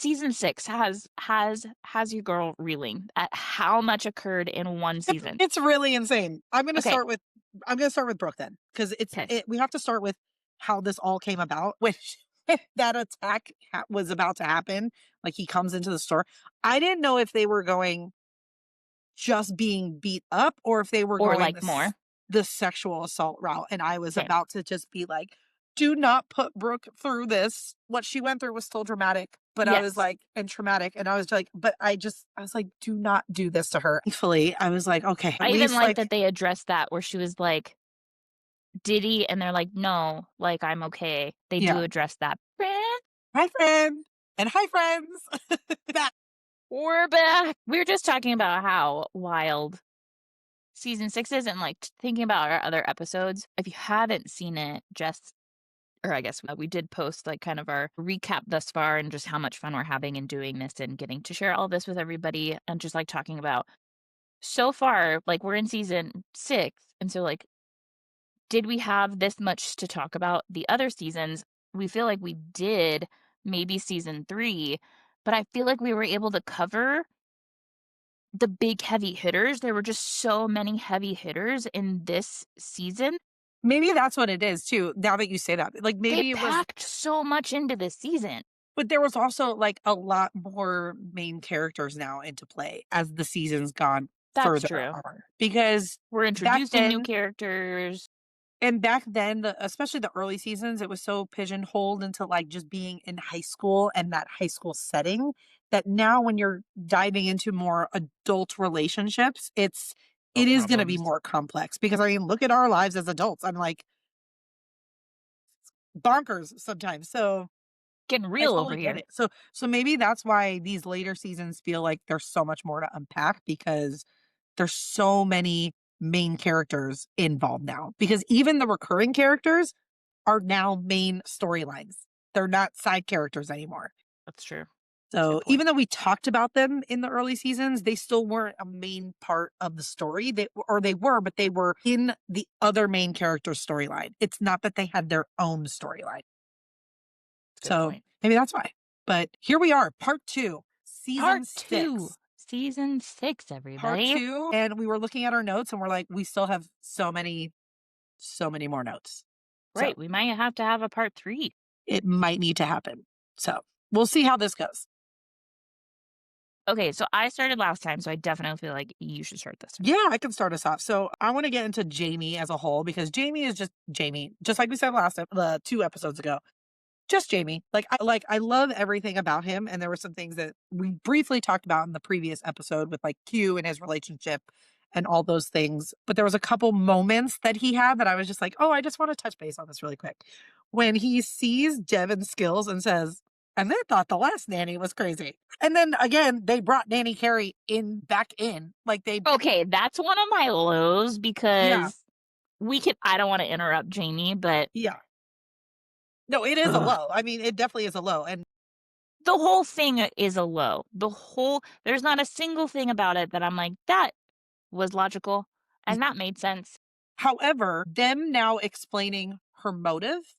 season 6 has your girl reeling at how much occurred in one season. It's really insane. Okay, I'm gonna start with Brooke then, because okay. we have to start with how this all came about. When that attack was about to happen, like he comes into the store. I didn't know if they were going just being beat up or if they were Or, going like, more. the sexual assault route. And I was Okay. about to just be like, do not put Brooke through this. What she went through was still dramatic, but I was Yes. like, and traumatic. And I was like, but I was like, do not do this to her. Thankfully, I was like, okay, at I even least like like, that they addressed that where she was like, "Did he?" And they're like, "No, like, I'm okay." They do yeah, address that. hi, friend. And hi, friends. Back. We're back. We were just talking about how wild season 6 is and, like, thinking about our other episodes. If you haven't seen it, just or I guess we did post, like, kind of our recap thus far and just how much fun we're having in doing this and getting to share all this with everybody and just, like, talking about so far, like, we're in season 6, and so, like, did we have this much to talk about the other seasons? We feel like we did, maybe season 3, but I feel like we were able to cover the big heavy hitters. There were just so many heavy hitters in this season. Maybe that's what it is too. Now that you say that, like They maybe it was, packed so much into this season. but there was also like a lot more main characters now into play as the season's gone That's further true. on. Because We're back introducing new then, characters. back then, especially the early seasons, it was so pigeonholed into like just being in high school and that high school setting that now when you're diving into more adult relationships, No it is going to be problems. more complex because I mean, look at our lives as adults. I'm like bonkers sometimes. So Getting I real over totally get here. it. So maybe that's why these later seasons feel like there's so much more to unpack because there's so many main characters involved now. Because even the recurring characters are now main storylines. They're not side characters anymore. That's true. That's a good So point. even though we talked about them in the early seasons, they still weren't a main part of the story. They were, but they were in the other main character's storyline. It's not that they had their own storyline. That's a good So point. maybe that's why. But here we are, part two, Part season 2, 6. season 6, Part everybody. two. And we were looking at our notes and we're like, we still have so many more notes. So Right, we might have to have a part 3. it might need to happen. So we'll see how this goes. Okay, so I started last time, so I definitely feel like you should start this time. Yeah, I can start us off. So I want to get into Jamie as a whole because Jamie is just Jamie, just like we said the 2 episodes ago. Just Jamie. I love everything about him. And there were some things that we briefly talked about in the previous episode with like Q and his relationship and all those things. But there was a couple moments that he had that I was just like, oh, I just want to touch base on this really quick. When he sees Devin's skills and says, and they thought the last nanny was crazy. And then again, they brought Nanny Carey back in. Like they Okay, that's one of my lows Yeah. because I don't wanna interrupt Jamie, but Yeah. No, it is a ugh, low. I mean, it definitely is a low. And the whole thing is a low. There's not a single thing about it that I'm like, "That was logical, and that made sense." however, them now explaining her motive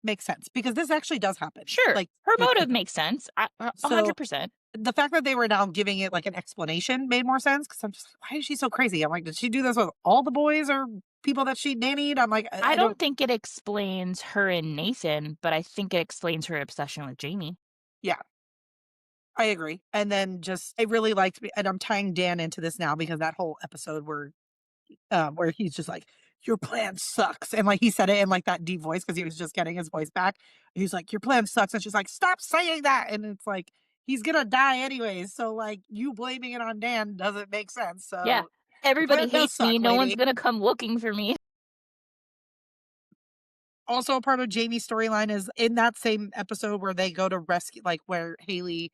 makes sense because this actually does happen. Sure, Like her with motive people. makes sense, So 100%. the fact that they were now giving it like an explanation made more sense because I'm just like, why is she so crazy? I'm like, did she do this with all the boys or people that she nannied? I'm like, I I don't, don't think it explains her and Nathan, but I think it explains her obsession with Jamie. yeah, I agree. And then just, I really liked, and I'm tying Dan into this now because that whole episode where he's just like, "Your plan sucks," and like he said it in like that deep voice because he was just getting his voice back. He's like, "Your plan sucks," and she's like, "Stop saying that," and it's like he's gonna die anyways. So like you blaming it on Dan doesn't make sense. Yeah. So your Everybody plan does hates me, suck, no one's lady. gonna come looking for me. Also, a part of Jamie's storyline is in that same episode where they go to rescue, like where Haley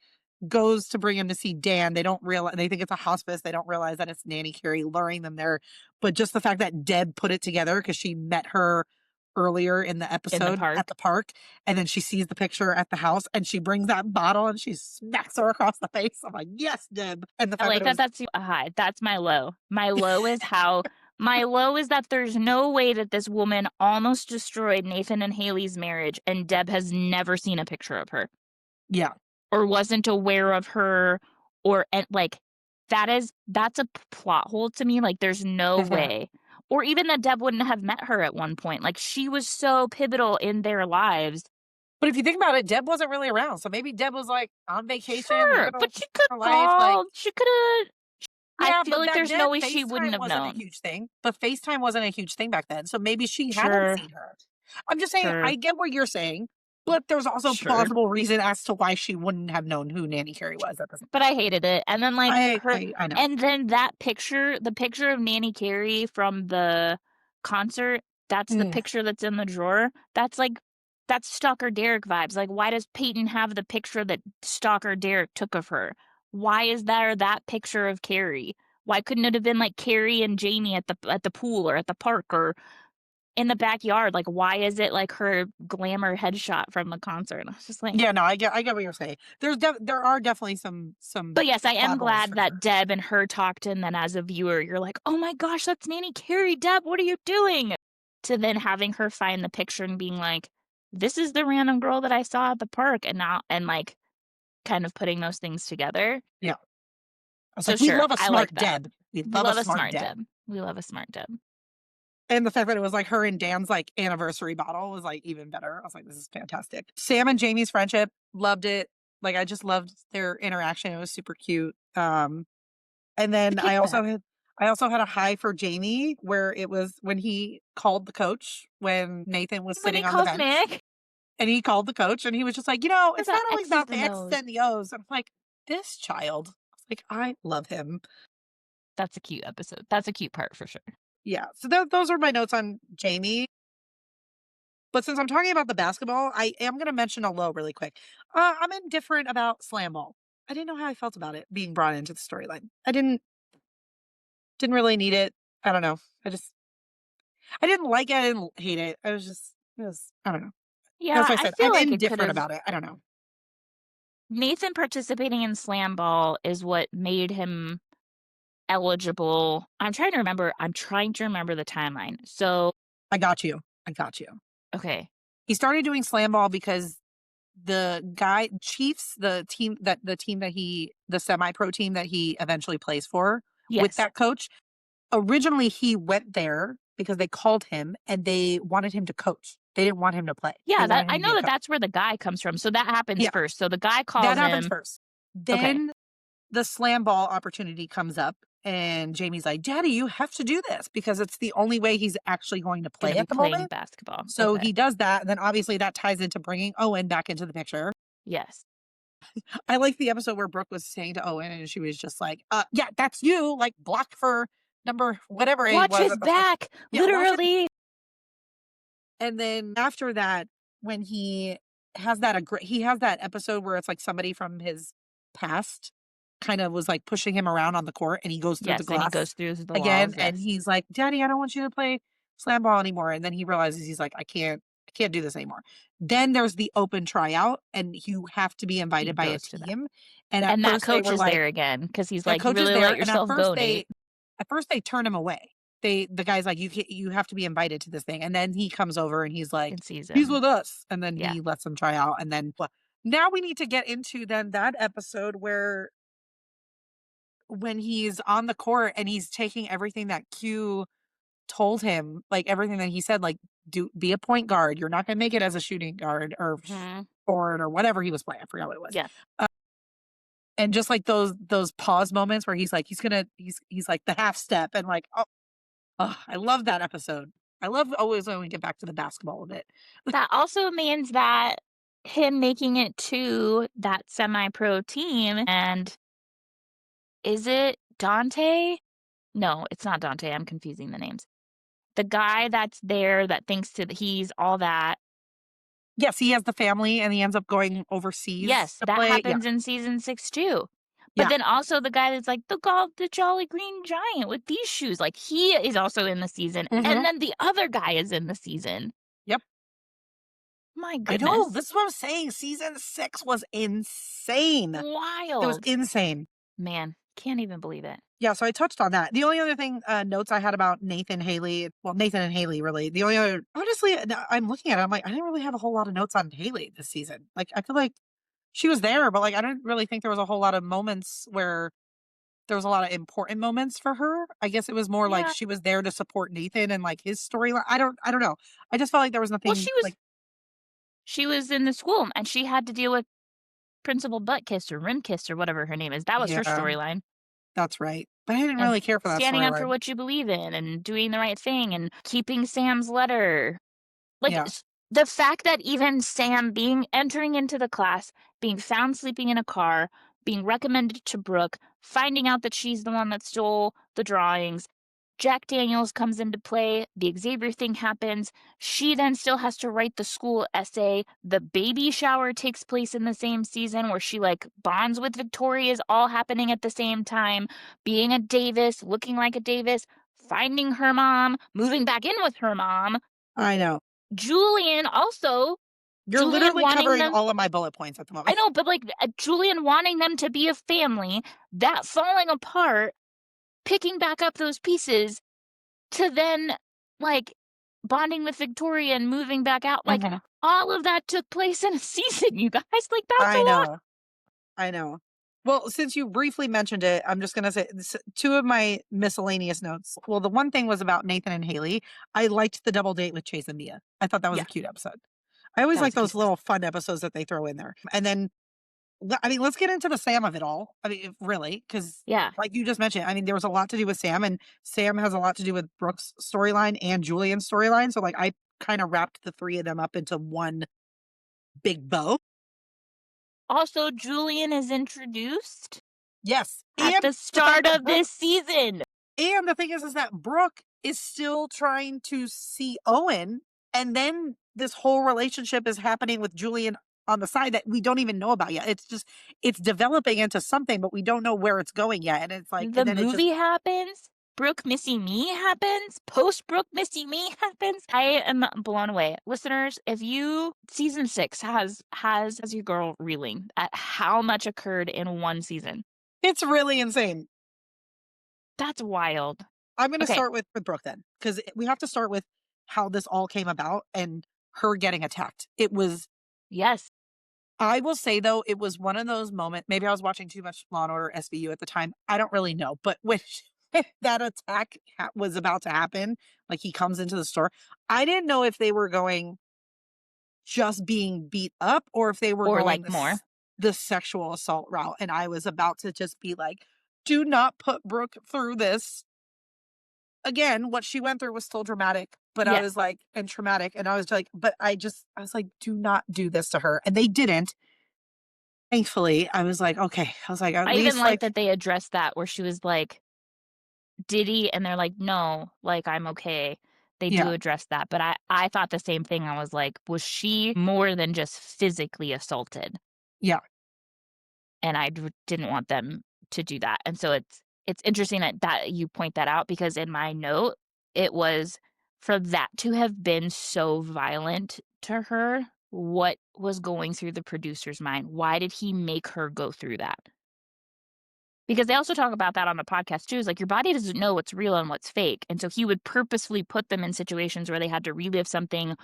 goes to bring him to see Dan. They don't realize they think it's a hospice. They don't realize that it's Nanny Carey luring them there. But just the fact that Deb put it together because she met her earlier in the In the episode at park. the park, and then she sees the picture at the house, and she brings that bottle and she smacks her across the face. I'm like, yes, Deb. And the I fact that like it that was that's a high. That's my low. My low is that there's no way that this woman almost destroyed Nathan and Haley's marriage, and Deb has never seen a picture of her yeah, or wasn't aware of her or and, like, that's a p plot hole to me, like, there's no way. Or even that Deb wouldn't have met her at one point, like, she was so pivotal in their lives. But if you think about it, Deb wasn't really around, so maybe Deb was, like, on vacation, Sure, living but she could her life, like call, she coulda I yeah, feel but like back there's no then, way she wouldn't FaceTime have wasn't a known. huge thing, but FaceTime wasn't a huge thing back then, so maybe she hadn't Sure, seen her. I'm just saying, sure, I get what you're saying, but there's also sure. plausible reason as to why she wouldn't have known who Nanny Carey was at this. But I hated it, and then, like, her I know. and then that picture the picture of Nanny Carey from the concert, that's the Mm. picture that's in the drawer. That's Stalker Derek vibes, like, why does Peyton have the picture that Stalker Derek took of her? Why is there that picture of Carrie? Why couldn't it have been, like, Carrie and Jamie at the pool or at the park or in the backyard? Like, why is it, like, her glamour headshot from the concert? And I was just like Yeah, no, I get what you're saying. There are definitely some but yes, I am plot holes glad for that sure. Deb and her talked, and then as a viewer, you're like, "Oh my gosh, that's Nanny Carey, Deb, what are you doing?" To then having her find the picture and being like, "This is the random girl that I saw at the park," and now and, like, kind of putting those things together. Yeah. I was So like, "We sure, love a I like smart that. Deb. We We love a love a smart smart Deb." Deb. We love a smart Deb. And the fact that it was, like, her and Dan's, like, anniversary bottle was, like, even better. I was like, "This is fantastic." Sam and Jamie's friendship, loved it. Like, I just loved their interaction. It was super cute. And The then kickback. I also had a high for Jamie where it was when he called the coach when Nathan was When he sitting on the calls bench, Nick, and he called the coach, and he was just like, "You know, it's about not always X's about the and X's O's. and the O's." And I'm like, "This child." I was like, "I love him." That's a cute episode. That's a cute part for sure. Yeah, so those are my notes on Jamie. But since I'm talking about the basketball, I am gonna mention a low really quick. I'm indifferent about slam ball. I didn't know how I felt about it being brought into the storyline. I didn't really need it. I don't know. I didn't like it. I didn't hate it. It was I don't know. That's Yeah, why I I said feel I'm like it indifferent could've about it. I don't know. Nathan participating in slam ball is what made him eligible. I'm trying to remember the timeline. So I got you. I got you. okay. He started doing slam ball because the guy Chiefs, the team that the semi-pro team that he eventually plays for with Yes. that coach, originally he went there because they called him and they wanted him to coach. They didn't want him to play. They Yeah, that wanted him I to be know a that coach. that's where the guy comes from. So that happens Yeah, first. So the guy that calls happens him. first. Okay. Then the slam ball opportunity comes up and Jamie's like, "Daddy, you have to do this because it's the only way he's actually going to Gonna play be at the playing moment." basketball. So Okay. he does that, and then obviously that ties into bringing Owen back into the picture. Yes. I like the episode where Brooke was saying to Owen, and she was just like, yeah, that's you, like, block for number whatever it Watch was his at the time. back. Yeah, watch it. Literally. And then after that, when he has that episode where it's like somebody from his past kind of was like pushing him around on the court, and he goes through the Yes, and he glass goes through the again, walls. and Yes. he's like, "Daddy, I don't want you to play slam ball anymore." And then he realizes he's like, I can't do this anymore." Then there's the open tryout, and you have to be He invited by a goes to that. team. And at And that first they coach were is like, there again because he's that like, "You coach is really let there, and yourself go, Nate." at first they turn him away. The guy's like, you have to be invited to this thing." And then he comes over and he's like, And sees "He's him. with us." And then Yeah. he lets him try out. And then now we need to get into then that episode where when he's on the court and he's taking everything that Q told him, like everything that he said, like, be a point guard. You're not gonna make it as a shooting guard or Mhm. forward or whatever he was playing. I forgot what it was. Yes. And just like those pause moments where he's like the half step and like, oh, I love that episode. I love always when we get back to the basketball of it. That also means that him making it to that semi-pro team and is it Dante? No, it's not Dante, I'm confusing the names. The guy that's there that thinks that he's all that. Yes, he has the family and he ends up going overseas Yes, to that play. Yeah. happens in season 6 too. But Yeah. then also the guy that's like, the Jolly Green Giant with these shoes," like, he is also in the season, and Mhm. then the other guy is in the season. Yep. My I know. goodness. This is what I'm saying. Season 6 was insane. It was Wild. insane. Man, can't even believe it. Yeah, so I touched on that. The only other thing, notes I had about Nathan and Haley, really. The only other, honestly, I'm looking at it, I'm like, I didn't really have a whole lot of notes on Haley this season. Like, I feel like she was there, but, like, I didn't really think there was a whole lot of moments where there was a lot of important moments for her. I guess it was more like Yeah. she was there to support Nathan and, like, his storyline. I don't know. I just felt like there was Well, nothing, like. she was in the school and she had to deal with Principal Buttkiss or Rimkiss or whatever her name is. That was her Yeah, storyline. that's right. But I didn't And really care for that standing up for storyline. what you believe in and doing the right thing and keeping Sam's letter. Like, Yeah, the fact that even Sam being entering into the class, being found sleeping in a car, being recommended to Brooke, finding out that she's the one that stole the drawings, Jack Daniels comes into play, the Xavier thing happens. She then still has to write the school essay. The baby shower takes place in the same season where she like bonds with Victoria is all happening at the same time. Being a Davis, looking like a Davis, finding her mom, moving back in with her mom. I know. Julian also, You're Julian literally wanting covering them. all of my bullet points at the I moment. know, but like Julian wanting them to be a family, that falling apart, picking back up those pieces to then like bonding with Victoria and moving back out. Like Mhm. all of that took place in a season, you guys. Like that's a I lot. know. I know. Well, since you briefly mentioned it, I'm just gonna say two of my miscellaneous notes. Well, the one thing was about Nathan and Haley. I liked the double date with Chase and Mia. I thought that was Yeah, a cute episode. I always that was like a cute those episode. little fun episodes that they throw in there. And then, I mean, let's get into the Sam of it all. I mean, really, because Yeah. like you just mentioned, I mean, there was a lot to do with Sam, and Sam has a lot to do with Brooke's storyline and Julian's storyline. So, like, I kind of wrapped the three of them up into one big bow. Also, Julian is introduced Yes, at and the the fact start that of Brooke. this season. And the thing is that Brooke is still trying to see Owen, and then this whole relationship is happening with Julian on the side that we don't even know about yet. It's just it's developing into something, but we don't know where it's going yet. And it's like, The and then it just movie happens. Brooke Missy Me happens. Post Brooke Missy Me happens. I am blown away. Listeners, if you season 6 has your girl reeling at how much occurred in one season. it's really insane. That's wild. I'm going to Okay. start with Brooke then, because we have to start with how this all came about and her getting attacked. It was. Yes. I will say though, it was one of those moments. Maybe I was watching too much Law and Order SVU at the time. I don't really know, but when that attack was about to happen, like he comes into the store, I didn't know if they were going just being beat up or if they were Or going like more. the sexual assault route. And I was about to just be like, do not put Brooke through this. Again, what she went through was still dramatic, but I Yeah. was like, and traumatic. And I was like, but I was like, do not do this to her. And they didn't. Thankfully, I was like, "Okay." I was like, "At I even least, like like." that they addressed that where she was like, "Did he?" And they're like, "No, like I'm okay." They do Yeah, address that, but I thought the same thing. I was like, "Was she more than just physically assaulted?" yeah, And I didn't want them to do that. And so it's interesting that you point that out because in my note, it was for that to have been so violent to her, what was going through the producer's mind? Why did he make her go through that? Because they also talk about that on the podcast too, is like your body doesn't know what's real and what's fake. And so he would purposefully put them in situations where they had to relive something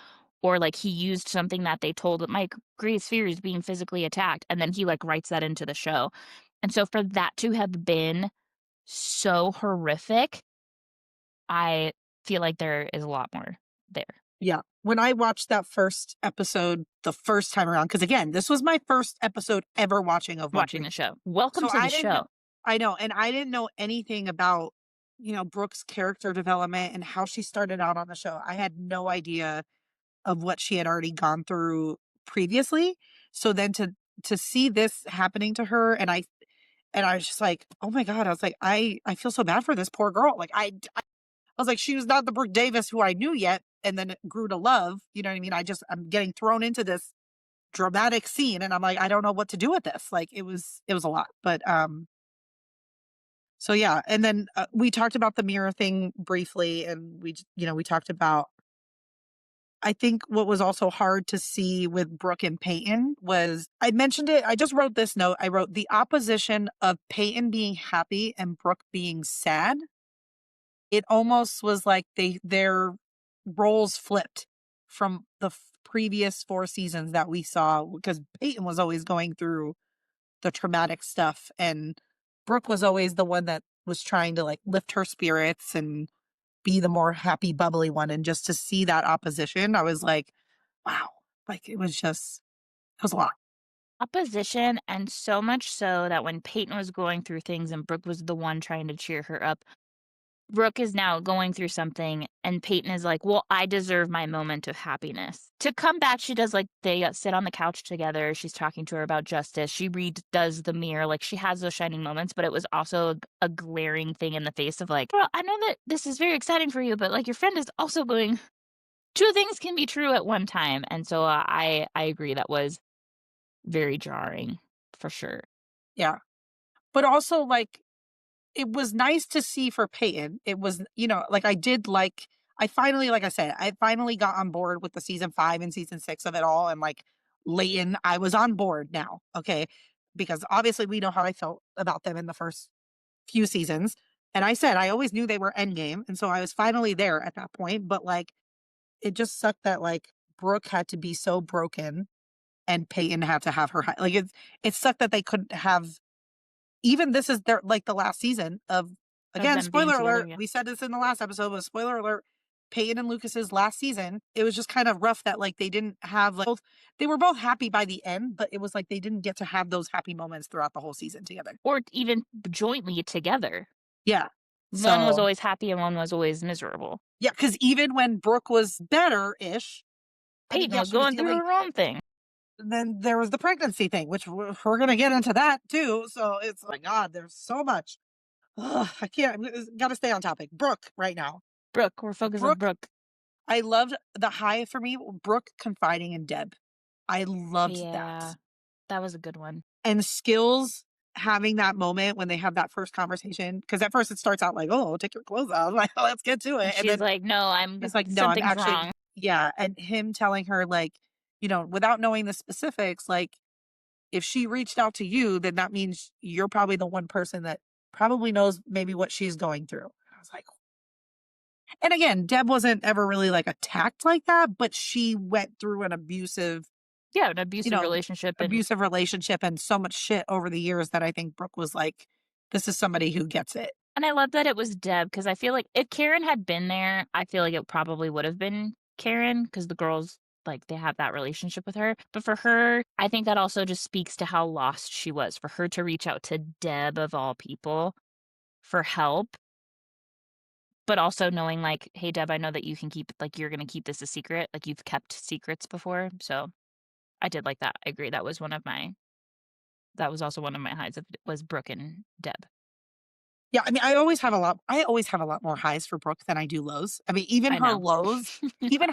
or like he used something that they told my greatest fear is being physically attacked. And then he like writes that into the show. And so for that to have been so horrific, I feel like there is a lot more there yeah. When I watched that first episode the first time around, because again, this was my first episode ever watching of One watching Tree the Hill. show. Welcome So to the I didn't kn show. I know, and I didn't know anything about, Brooke's character development and how she started out on the show. I had no idea of what she had already gone through previously. So then to see this happening to her, and I was just like, "Oh my god." I was like, I feel so bad for this poor girl." Like, I was like, she was not the Brooke Davis who I knew yet, and then it grew to love, you know what I mean? I'm getting thrown into this dramatic scene, and I'm like, I don't know what to do with this. Like, it was a lot, but, so yeah, and then, we talked about the mirror thing briefly, and we talked about. I think what was also hard to see with Brooke and Peyton was I mentioned it, I just wrote this note, I wrote, "The opposition of Peyton being happy and Brooke being sad." It almost was like their roles flipped from the previous 4 seasons that we saw, because Peyton was always going through the traumatic stuff, and Brooke was always the one that was trying to, like, lift her spirits and be the more happy, bubbly one, and just to see that opposition, I was like, "Wow." Like, it was a lot. Opposition, and so much so that when Peyton was going through things and Brooke was the one trying to cheer her up, Brooke is now going through something, and Peyton is like, "Well, I deserve my moment of happiness." To come back, she does, like they, sit on the couch together, she's talking to her about justice, she redoes the mirror, like, she has those shining moments, but it was also a glaring thing in the face of, like, "Well, I know that this is very exciting for you, but, like, your friend is also going 2 things can be true at one time," and so, I agree, that was very jarring, for sure. Yeah. But also, like, it was nice to see for Peyton. It was, like, I finally, like I said, I finally got on board with the season 5 and season 6 of it all, and, like, Leighton, I was on board now, okay? Because obviously we know how I felt about them in the first few seasons, and I said I always knew they were endgame, and so I was finally there at that point, but, like, it just sucked that, like, Brooke had to be so broken and Peyton had to have her like, it sucked that they couldn't have. Even this is their, like, the last season of, Of again, them being spoiler together, alert, yeah. we said this in the last episode, but spoiler alert, Peyton and Lucas's last season, it was just kind of rough that, like, they didn't have, like, they were both happy by the end, but it was like they didn't get to have those happy moments throughout the whole season together. Or even jointly together. Yeah. One was So, always happy and one was always miserable. yeah, because even when Brooke was better-ish, I mean, Peyton yeah, was she was going through dealing, her own thing. then there was the pregnancy thing, which we're gonna get into that too, so it's, oh my god, there's so much. Ugh, I can't, gotta stay on topic. Brooke right now. Brooke, we're focused on Brooke, Brooke. I loved the high for me, Brooke confiding in Deb. I loved Yeah, that. that was a good one. And Skills having that moment when they have that first conversation, because at first it starts out like, "Oh, take your clothes off." Like, "Let's get to And it." And she's then like, "No, he's like, "No, I'm something's actually," wrong." yeah, and him telling her, like, without knowing the specifics, like, if she reached out to you, then that means you're probably the one person that probably knows maybe what she's going through. I was like, and again, Deb wasn't ever really, like, attacked like that, but she went through an Yeah, an you abusive know, relationship, and abusive relationship and so much shit over the years that I think Brooke was like, "This is somebody who gets it." I love that it was Deb because I feel like if Karen had been there, I feel like it probably would have been Karen because the girls, like, they have that relationship with her. But for her, I think that also just speaks to how lost she was. For her to reach out to Deb of all people for help, but also knowing like, "Hey, Deb, I know that you can keep like, you're gonna keep this a secret, like, you've kept secrets before." So, I did like that. I agree. That was also one of my highs of was Brooke and Deb. Yeah, I mean, I always have a lot more highs for Brooke than I do lows. I mean, I know.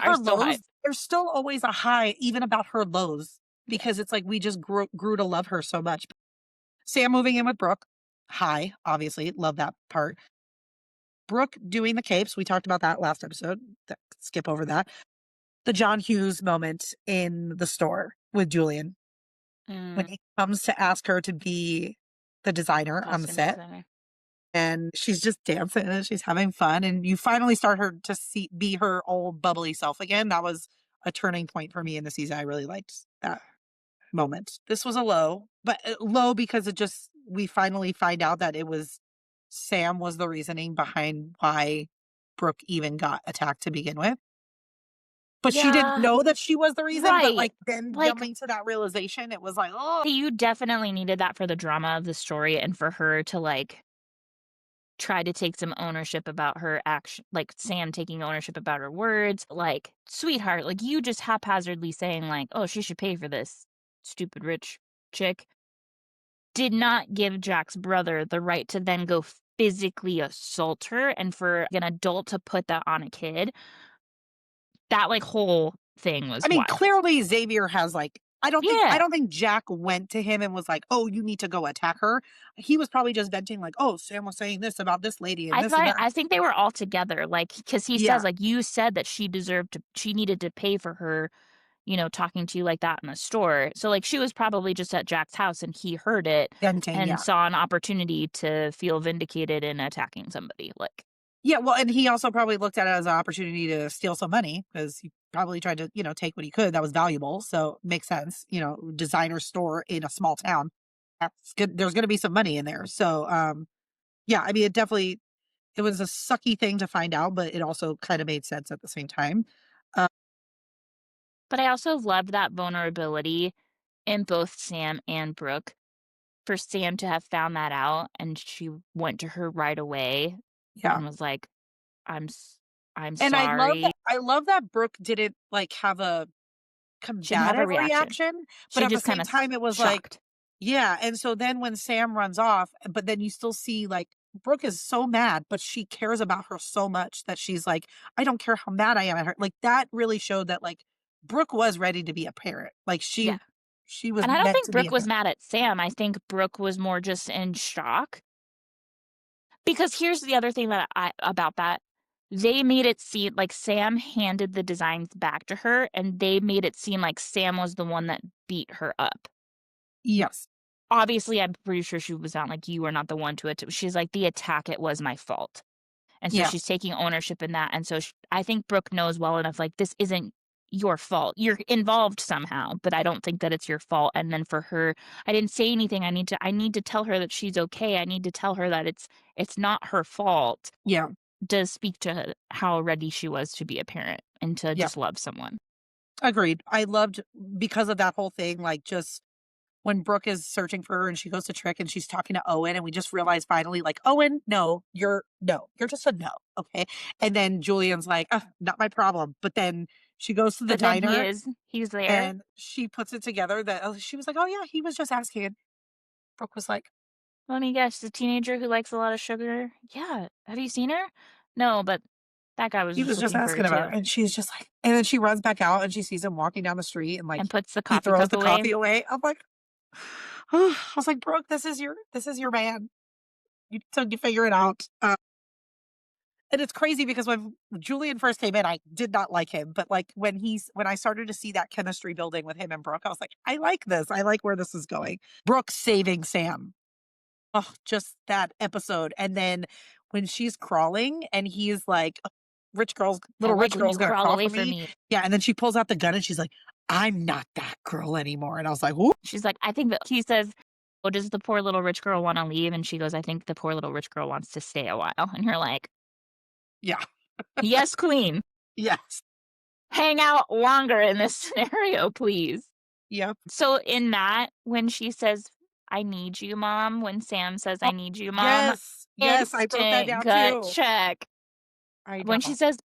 Are her still lows, highs. there's still always a high even about her lows Yeah. because it's like we just grew to love her so much. Sam moving in with Brooke, high, obviously, love that part. Brooke doing the capes, we talked about that last episode. Skip over that. The John Hughes moment in the store with Julian when Mm, he comes to ask her to be the designer on the costume set, designer. and she's just dancing and she's having fun, and you finally start her to be her old bubbly self again. That was a turning point for me in the season. I really liked that moment. This was a low, but low because it just we finally find out that it was Sam was the reasoning behind why Brooke even got attacked to begin with. But she didn't Yeah, know that she was the reason, but, right. like, then Like, jumping to that realization, it was like, "Oh." you definitely needed that for the drama of the story and for her to, like, try to take some ownership about her action like, Sam taking ownership about her words, like, "Sweetheart," like, you just haphazardly saying, like, "Oh, she should pay for this, stupid rich chick," did not give Jack's brother the right to then go physically assault her, and for an adult to put that on a kid, that, like, whole thing I was mean, wild. clearly Xavier has, like, I Yeah. don't think Jack went to him and was like, "Oh, you need to go attack her." He was probably just venting like, "Oh, Sam was saying this about this lady and this and that." I think they were all together, like, because he says, Yeah, like, "You said that she needed to pay for her, talking to you like that in the store." So, like, she was probably just at Jack's house and he heard it venting, and yeah. saw an opportunity to feel vindicated in attacking somebody, like Yeah, well, and he also probably looked at it as an opportunity to steal some money because he probably tried to, take what he could that was valuable. So makes sense, designer store in a small town. That's good. There's going to be some money in there. So, yeah, I mean, it was a sucky thing to find out, but it also kind of made sense at the same time. Uh, But I also loved that vulnerability in both Sam and Brooke. For Sam to have found that out, and she went to her right away yeah. and was like, "I'm s I'm And sorry." I love that Brooke didn't like have a She didn't have a combative reaction. reaction, but She at the just same kinda time, it was like, shocked. yeah, and so then when Sam runs off, but then you still see, like, Brooke is so mad, but she cares about her so much that she's like, "I don't care how mad I am at her." Like, that really showed that, like, Brooke was ready to be a parent. Like, Yeah, she was and I don't meant think to be Brooke a was parent. mad at Sam, I think Brooke was more just in shock, because here's the other thing that I about that, they made it seem like Sam handed the designs back to her, and they made it seem like Sam was the one that beat her up. Yes. Obviously, I'm pretty sure she was not like, "You were not the one to it." She's like, "The attack, it was my fault." And so Yeah. she's taking ownership in that, and so I think Brooke knows well enough, like, this isn't your fault. You're involved somehow, but I don't think that it's your fault, and then for her, I didn't say anything, I need to tell her that she's okay, I need to tell her that it's not her fault, Yeah. does speak to how ready she was to be a parent and to Yeah. just love someone. Agreed. I loved because of that whole thing, like, just when Brooke is searching for her and she goes to Trick and she's talking to Owen and we just realize finally like, "Owen, no, you're just a no, okay?" And then Julian's like, "Ugh, not my problem." But then she goes to the But then diner he's there. and she puts it together that she was like, "Oh yeah, he was just asking." And Brooke was like, Let me guess, the teenager who likes a lot of sugar? Yeah. Have you seen her? No, but that guy was "He just was just looking for her asking about too. her." And she's just like, and then she runs back out and she sees him walking down the street and like And puts the he coffee throws cup the away. coffee away. I'm like, I was like, "Brooke, this is your man. You figure it out." And it's crazy because when Julian first came in, I did not like him, but, like, when I started to see that chemistry building with him and Brooke, I was like, "I like this. I like where this is going." Brooke saving Sam. Oh, just that episode, and then when she's crawling and he's like, I little like rich when you girl's gonna crawl crawl away for from me." me. Yeah, and then she pulls out the gun and she's like, "I'm not that girl anymore." And I was like, "Ooh." She's like, "I think that" he says, "Well, does the poor little rich girl wanna leave?" And she goes, "I think the poor little rich girl wants to stay a while." And you're like, Yeah. "Yes, queen. Yes. Hang out longer in this scenario, please." Yep. So in that, when she says, "I need you, mom," when Sam says, Oh, "I need you, mom," yes. Yes, I wrote that instant down gut too. check. I When she know. says,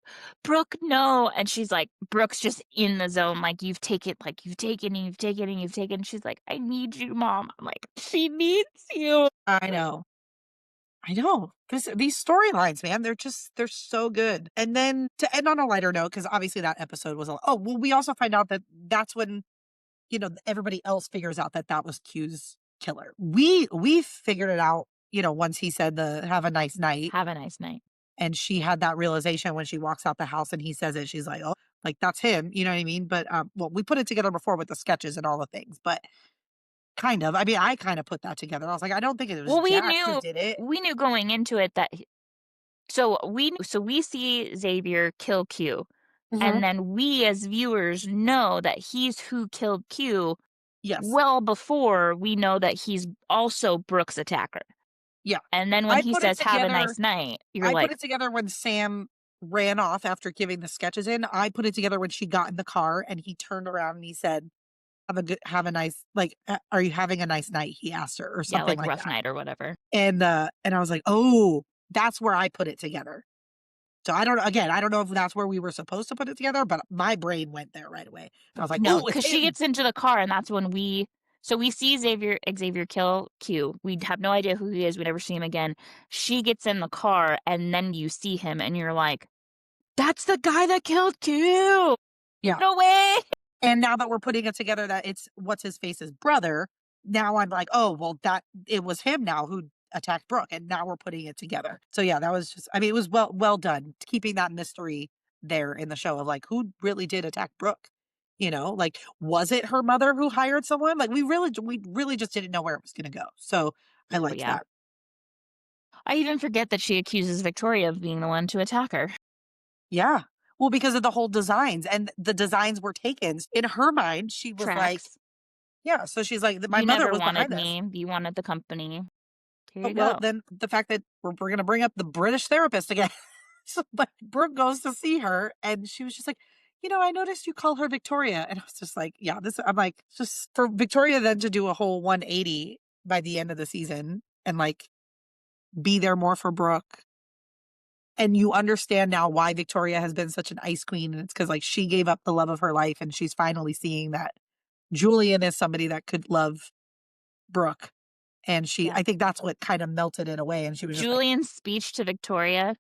"Brooke, no," and she's like Brooke's just in the zone, like, you've taken and you've taken and you've taken." She's like, "I need you, mom." I'm like, "She needs you." I know. I know. These storylines, man, they're so good. And then to end on a lighter note, because obviously that episode was well, we also find out that that's when, everybody else figures out that that was Q's killer. We figured it out, once he said the "have a nice night," Have a nice night. and she had that realization when she walks out the house and he says it, she's like, "Oh, like that's him," you know what I mean? But well, we put it together before with the sketches and all the things, but kind of. I mean, I kind of put that together. I was like, I don't think it was Well, Jack who did it. we knew going into it that so we see Xavier kill Q, Mhm. and then we as viewers know that he's who killed Q Yes. well before we know that he's also Brooke's attacker. Yeah. And then when I he put it says, "Have a together nice night," you're I put like, it together when Sam ran off after giving the sketches in. I put it together when she got in the car and he turned around and he said, have a nice like, are you having a nice night?" He asked her or yeah, something like like rough that. night or whatever. And I was like, "Oh, that's where I put it together." So I don't know if that's where we were supposed to put it together, but my brain went there right away. I was like, No, "Oh, it's because she him." gets into the car, and that's when we see Xavier kill Q. We have no idea who he is, we never see him again. She gets in the car, and then you see him, and you're like, "That's the guy that killed Q! Yeah. No way!" And now that we're putting it together that it's what's his face's brother, now I'm like, "Oh, well, that it was him now who attacked Brooke," and now we're putting it together. So, yeah, that was just I mean, it was well done keeping that mystery there in the show of, like, who really did attack Brooke, Like, was it her mother who hired someone? Like, we really just didn't know where it was gonna go. So, I Oh, liked yeah. that. I even forget that she accuses Victoria of being the one to attack her. Yeah. Well, because of the whole designs, and the designs were taken. In her mind, she was like, Tracks. yeah, so she's like, "My You mother never was wanted behind this." me. You wanted the company. Here you Well, go. then the fact that we're gonna bring up the British therapist again. So, but Brooke goes to see her, and she was just like, I noticed you call her Victoria." And I was just like, yeah, I'm like, just for Victoria then to do a whole 180 by the end of the season and like be there more for Brooke. And you understand now why Victoria has been such an ice queen. And it's because like she gave up the love of her life and she's finally seeing that Julian is somebody that could love Brooke. And Yeah. I think that's what kind of melted it away. And she was just like, Julian's speech to Victoria,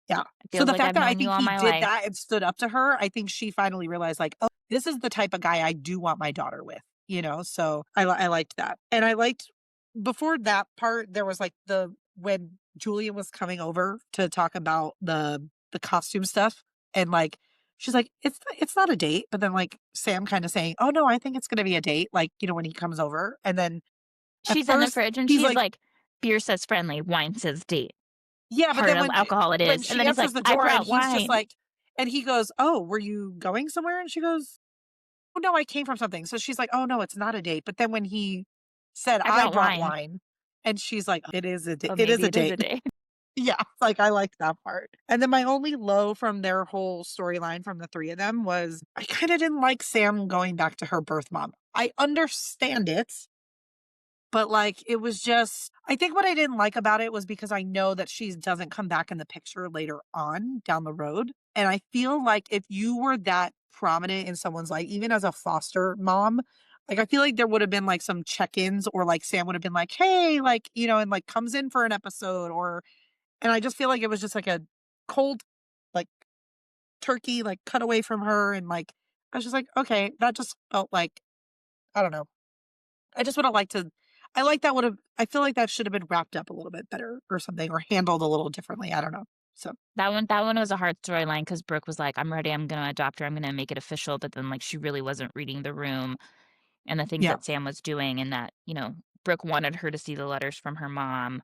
yeah. it So feels the like fact I've that I known you think all he my did life. that and stood up to her, I think she finally realized like, oh, this is the type of guy I do want my daughter with, So I liked that. And I liked before that part, there was like when Julian was coming over to talk about the costume stuff, and like she's like, it's not a date. But then like Sam kind of saying, oh no, I think it's gonna be a date, like, when he comes over. And then at She's in the first fridge and he's she's like, like, "Beer says friendly, wine says date. yeah, but Part then of alcohol it when is." And she then he's answers like, the "I door and brought he's just wine." like, and he goes, "Oh, were you going somewhere?" And she goes, "Oh no, I came from something." So she's like, "Oh no, it's not a date." But then when he said, "I "I brought brought wine." wine," and she's like, "It is a date. Oh, It is maybe a it is date." a date. Yeah, like I liked that part. And then my only low from their whole storyline from the three of them was I kind of didn't like Sam going back to her birth mom. I understand it, but, like, it was just I think what I didn't like about it was because I know that she doesn't come back in the picture later on down the road, and I feel like if you were that prominent in someone's life, even as a foster mom, like, I feel like there would have been, like, some check-ins, or, like, Sam would have been like, "Hey," like, and, like, comes in for an episode, or and I just feel like it was just, like, a cold, like, turkey, like, cut away from her, and, like, I was just like, "Okay." That just felt like I don't know. I just would have liked to I feel like that should have been wrapped up a little bit better or something, or handled a little differently, I don't know. So, That one was a hard storyline because Brooke was like, "I'm ready, I'm gonna adopt her, I'm gonna make it official," but then, like, she really wasn't reading the room and the things yeah. that Sam was doing and that, Brooke wanted her to see the letters from her mom,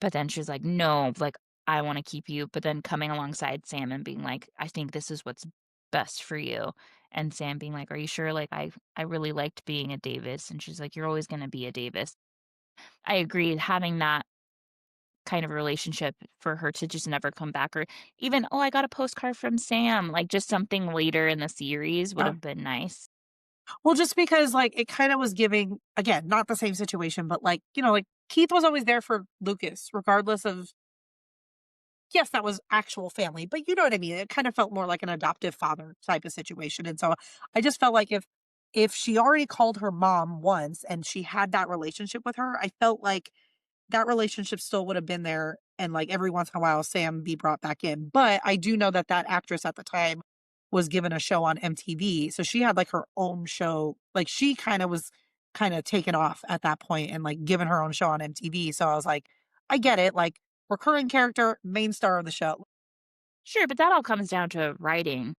but then she's like, "No, like, I wanna keep you," but then coming alongside Sam and being like, "I think this is what's best for you," and Sam being like, "Are you sure? Like, I really liked being a Davis," and she's like, "You're always gonna be a Davis." I agree, having that kind of relationship for her to just never come back or even, "Oh, I got a postcard from Sam," like, just something later in the series would Uh, have been nice. well, just because, like, it kinda was giving again, not the same situation, but, like, like, Keith was always there for Lucas regardless of yes, that was actual family, but you know what I mean? It kind of felt more like an adoptive father type of situation, and so I just felt like if she already called her mom once and she had that relationship with her, I felt like that relationship still would have been there, and, like, every once in a while, Sam be brought back in. But I do know that that actress at the time was given a show on MTV, so she had, like, her own show. Like, she kinda was kinda taken off at that point and, like, given her own show on MTV, so I was like, "I get it," like, recurring character, main star of the show. Sure, but that all comes down to writing,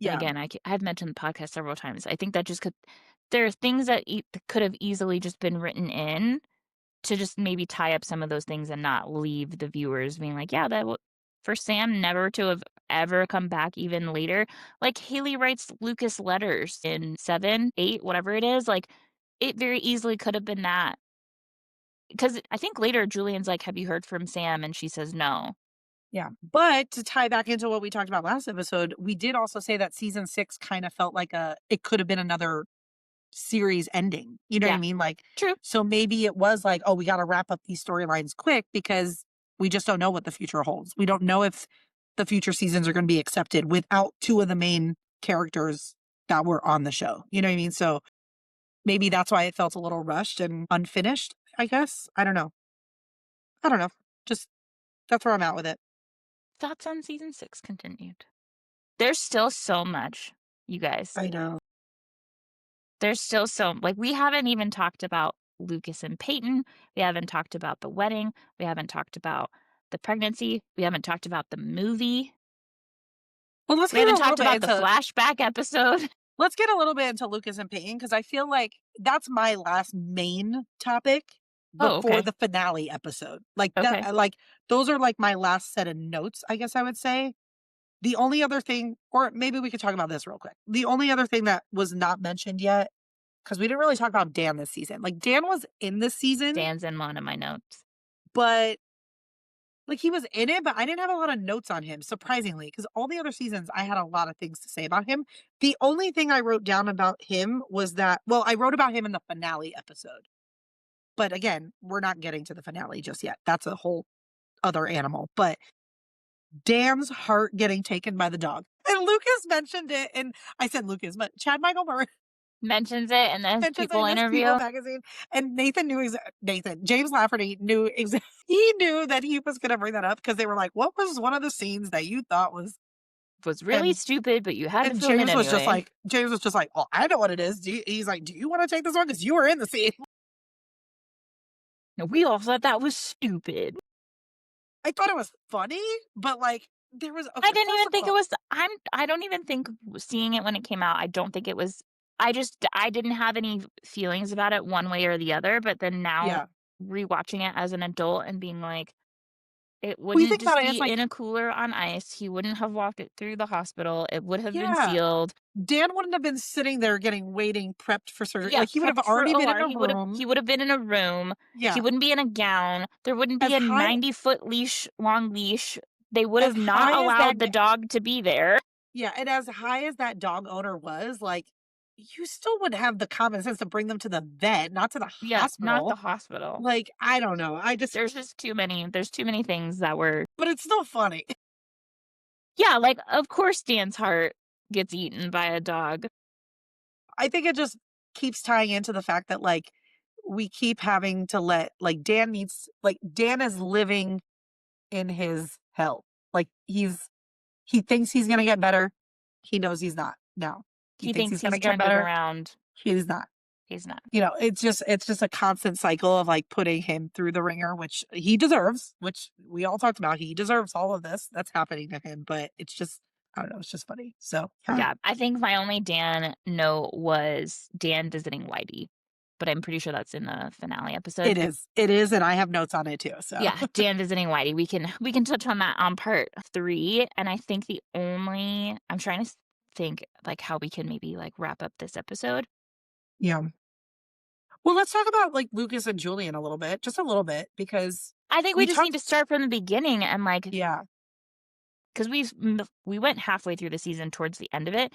and Yeah. again, I've mentioned the podcast several times. I think that just could there are things that could have easily just been written in to just maybe tie up some of those things and not leave the viewers being like, "Yeah, for Sam never to have ever come back even later." Like, Haley writes Lucas letters in 7, 8, whatever it is, like, it very easily could have been that. Because I think later Julian's like, "Have you heard from Sam?" And she says, "No." Yeah. But to tie back into what we talked about last episode, we did also say that season 6 kinda felt like it could have been another series ending. You know what I Yeah, mean? Like, true. so maybe it was like, oh, we got to wrap up these storylines quick because we just don't know what the future holds. We don't know if the future seasons are going to be accepted without two of the main characters that were on the show. You know what I mean? So maybe that's why it felt a little rushed and unfinished, I guess. I don't know. I don't know. Just that's where I'm at with it. Thoughts on season 6 continued. There's still so much, you guys. I know. There's still so like, we haven't even talked about Lucas and Peyton. We haven't talked about the wedding. We haven't talked about the pregnancy. We haven't talked about the movie. Well, We haven't talked about the flashback episode. let's get a little bit into Lucas and Peyton because I feel like that's my last main topic. Oh, before okay. the finale episode. Like that, Okay. like those are like my last set of notes, I guess I would say. The only other thing, or maybe we could talk about this real quick. The only other thing that was not mentioned yet, because we didn't really talk about Dan this season. Like Dan was in this season, Dan's in one of my notes. but like he was in it, but I didn't have a lot of notes on him, surprisingly, because all the other seasons I had a lot of things to say about him. The only thing I wrote down about him was that, well, I wrote about him in the finale episode. But again, we're not getting to the finale just yet. That's a whole other animal. But Dan's heart getting taken by the dog. And Lucas mentioned it, and I said Lucas, but Chad Michael Murray Mentions it in this mentions it People in this People interview. magazine. And Nathan, James Lafferty knew he knew that he was gonna bring that up because they were like, what was one of the scenes that you thought was, Was really and stupid, but you had to and film it anyway. James was just like, well, I know what it is. He's like, do you want to take this one? Because you were in the scene. We all thought that was stupid. I thought it was funny, but like there was I okay, didn't first even of think it all, was I don't even think seeing it when it came out, I don't think it was I didn't have any feelings about it one way or the other, but then now yeah. rewatching it as an adult and being like, it Well, you wouldn't think about just it, it's be like, in a cooler on ice. He wouldn't have walked it through the hospital. It would have been yeah, sealed. Dan wouldn't have been sitting there getting waiting, prepped for surgery. Yeah, Like he would have prepped for already been in OR. a room. He would have been in a room. He Yeah. wouldn't be in a gown. There wouldn't be As a high 90-foot long leash. They would as have not high as allowed the dog to be there. yeah, and as high as that dog owner was, like, you still would have the common sense to bring them to the vet, not to the Yeah, not the hospital. hospital. Like, I don't know. I just There's too many things that were but it's still funny. yeah, like, of course Dan's heart gets eaten by a dog. I think it just keeps tying into the fact that, like, we keep having to let like, Dan is living in his hell. Like, he thinks he's gonna get better. He knows he's not now. He He thinks thinks he's gonna he's get turned it better. around. He's not. He's not. You know, it's just a constant cycle of, like, putting him through the ringer, which he deserves, which we all talked about. He deserves all of this that's happening to him, but it's just I don't know, it's just funny. So, yeah. Yeah, I think my only Dan note was Dan visiting Whitey, but I'm pretty sure that's in the finale episode. It is. It is, and I have notes on it too, so. Yeah, Dan visiting Whitey. We can touch on that on part 3, and I think I'm trying to think, like, how we can maybe, like, wrap up this episode. Yeah. Well, let's talk about, like, Lucas and Julian a little bit, just a little bit, because I think we we just need talked to start from the beginning and, like, yeah. because we went halfway through the season towards the end of it.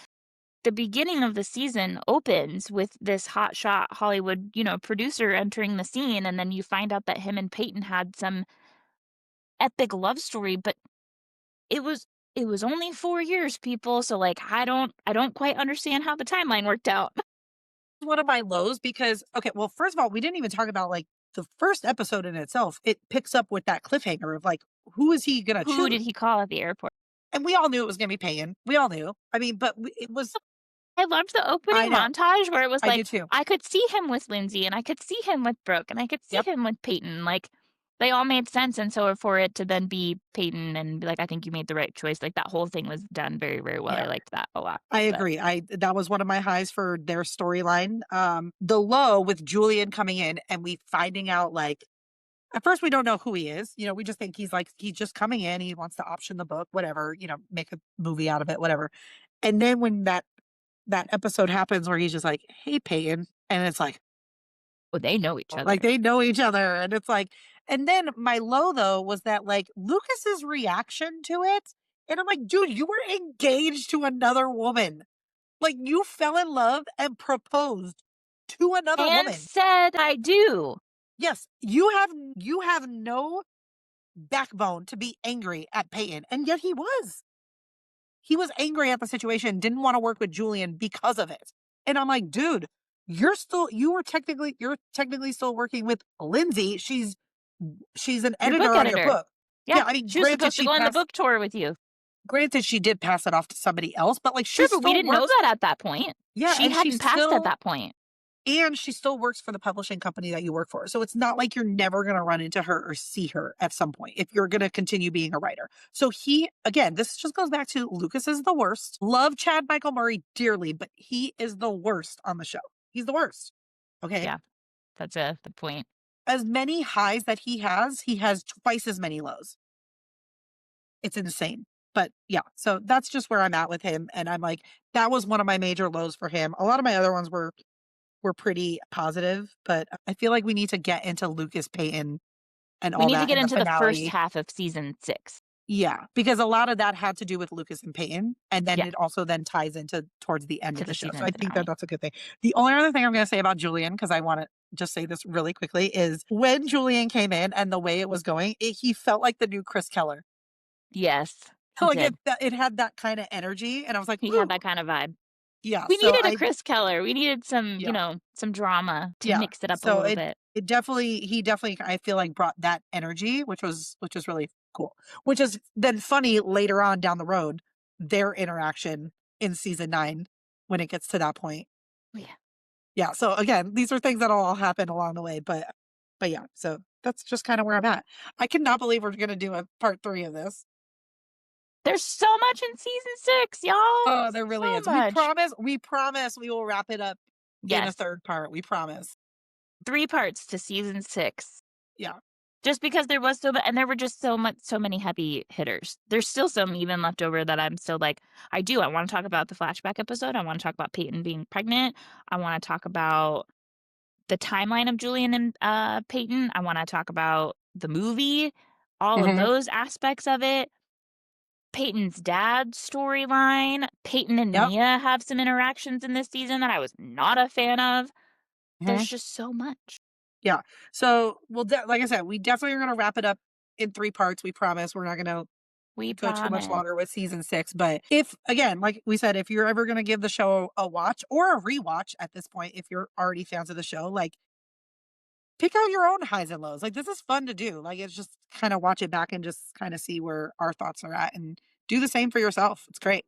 The beginning of the season opens with this hotshot Hollywood, producer entering the scene, and then you find out that him and Peyton had some epic love story, but it was it was only 4 years, people, so, like, I don't quite understand how the timeline worked out. One of my lows because okay, well, first of all, we didn't even talk about, like, the first episode in itself. It picks up with that cliffhanger of, like, who is he gonna Who choose? did he call at the airport? And we all knew it was gonna be Peyton. We all knew. I mean, but it was I loved the I opening know. montage where it was I do like, too. I could see him with Lindsay, and I could see him with Brooke, and I could see Yep. him with Peyton, like, they all made sense, and so for it to then be Peyton and be like, "I think you made the right choice," like, that whole thing was done very, very well. I Yeah. liked that a lot, I but agree. I that was one of my highs for their storyline. The low with Julian coming in and we finding out, like, at first we don't know who he is. You know, we just think he's just coming in, he wants to option the book, whatever, make a movie out of it, whatever. And then when that episode happens where he's just like, "Hey, Peyton," and it's well, they know each other. like they know each other, and it's like, and then my low though was that, like, Lucas's reaction to it, and I'm like, dude, you were engaged to another woman. Like, you fell in love and proposed to another And woman. said, "I do." Yes, you have no backbone to be angry at Peyton, and yet he was. He was angry at the situation, didn't want to work with Julian because of it. And I'm like, dude, you're technically still working with Lindsay. She's an Your editor book on your editor. book. Yeah, Yeah, I mean, she was supposed to go on the book tour with you. granted she did pass it off to somebody else, but like she Sure, but we still didn't know works. that at that point. Yeah, She and hadn't passed at that point. she still works for the publishing company that you work for. So it's not like you're never going to run into her or see her at some point if you're going to continue being a writer. So again, this just goes back to Lucas is the worst. Love Chad Michael Murray dearly, but he is the worst on the show. He's the worst. Okay. Yeah, that's the point. as many highs that he has twice as many lows. It's insane. But yeah, so that's just where I'm at with him. And I'm like, that was one of my major lows for him. A lot of my other ones were pretty positive, but I feel like we need to get into Lucas Payton and We all need to that get in the into the first finale. half of season 6. Yeah, because a lot of that had to do with Lucas and Peyton, and then Yeah, it also then ties into towards the end to of the the show. So season I think that finale. that's a good thing. The only other thing I'm going to say about Julian, because I want to just say this really quickly, is when Julian came in and the way it was going, he felt like the new Chris Keller. Yes, he Like did. it had that kind of energy, and I was like, He had "Ooh, that kind of vibe. yeah." We So needed a I Chris Keller. We needed some, yeah. some drama to Yeah. mix it up a So little it bit. it definitely he definitely I feel like brought that energy, which was really cool. Which is then funny later on down the road, their interaction in season 9 when it gets to that point. Oh, yeah. Yeah, so again, these are things that'll all happen along the way, but yeah, so that's just kind of where I'm at. I cannot believe we're gonna do a part 3 of this. There's so much in season 6, y'all. Oh, there really So is. much. We promise we will wrap it up in a Yes, third part. We promise. 3 parts to season 6. Yeah. Just because there was and there were just so many heavy hitters. There's still some even left over that I'm still like, I wanna talk about the flashback episode, I wanna talk about Peyton being pregnant, I wanna talk about the timeline of Julian and, Peyton, I wanna talk about the movie, all of Mhm. those aspects of it, Peyton's dad's storyline, Peyton and Yep. Mia have some interactions in this season that I was not a fan of. Mhm. There's just so much. Yeah. So, like I said, we definitely are gonna wrap it up in 3 parts, we promise. We're not gonna We go too much promise. longer with season 6, but if again, like we said, if you're ever gonna give the show a watch or a rewatch at this point, if you're already fans of the show, like, pick out your own highs and lows. Like, this is fun to do. Like, it's just kinda watch it back and just kinda see where our thoughts are at and do the same for yourself. It's great.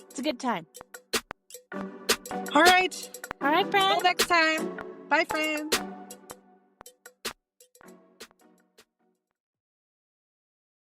It's a good time. All right. Alright, Till friend. next time. Bye, friends.